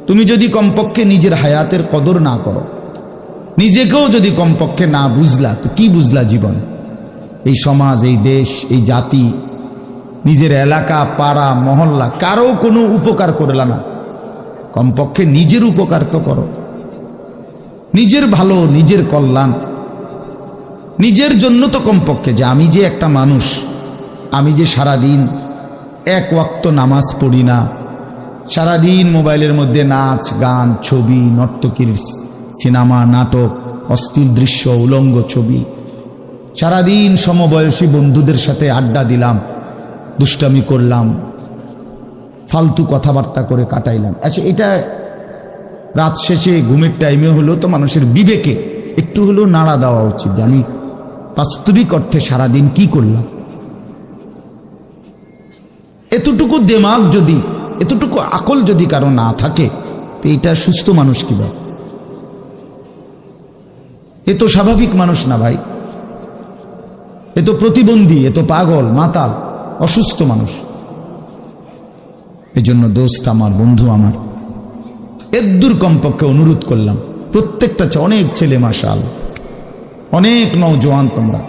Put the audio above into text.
তুমি যদি কমপক্ষে নিজের হায়াতের কদর না করো, নিজেকেও যদি কমপক্ষে না বুঝলা, তো কি বুঝলা জীবন? এই সমাজ, এই দেশ, এই জাতি, নিজের এলাকা, পাড়া, মহল্লা, কারো কোনো উপকার করলা না। কমপক্ষে নিজের উপকার তো করো, নিজের ভালো, নিজের কল্যাণ, নিজের জন্য তো কমপক্ষে, যে আমি যে একটা মানুষ, আমি যে সারাদিন এক ওয়াক্ত নামাজ পড়ি না, সারাদিন মোবাইলের মধ্যে নাচ গান, ছবি, নর্তকীর সিনেমা, নাটক, অশ্লীল দৃশ্য, উলঙ্গ ছবি, সারাদিন সমবয়সী বন্ধুদের সাথে আড্ডা দিলাম, দুষ্টামি করলাম, ফালতু কথাবার্তা করে কাটাইলাম। আচ্ছা, এটা রাত শেষে ঘুমের টাইমে হলো তো মানুষের বিবেকে একটু হলেও নাড়া দেওয়া উচিত, জানি বাস্তবিক অর্থে সারাদিন কি করলাম। এতটুকু দিমাগ যদি, এতটুকু আকল যদি কারো না থাকে, তো এটা সুস্থ মানুষ কি ভাই? এ তো স্বাভাবিক মানুষ না ভাই, এ তো প্রতিবন্ধী, এ তো পাগল, মাতাল, অসুস্থ মানুষ। এজন্য দোস্ত আমার, বন্ধু আমার, এদ্দুর কমপক্ষে অনুরোধ করলাম, প্রত্যেকটা অনেক ছেলে মাশাআল্লাহ, অনেক নওজোয়ান তোমরা,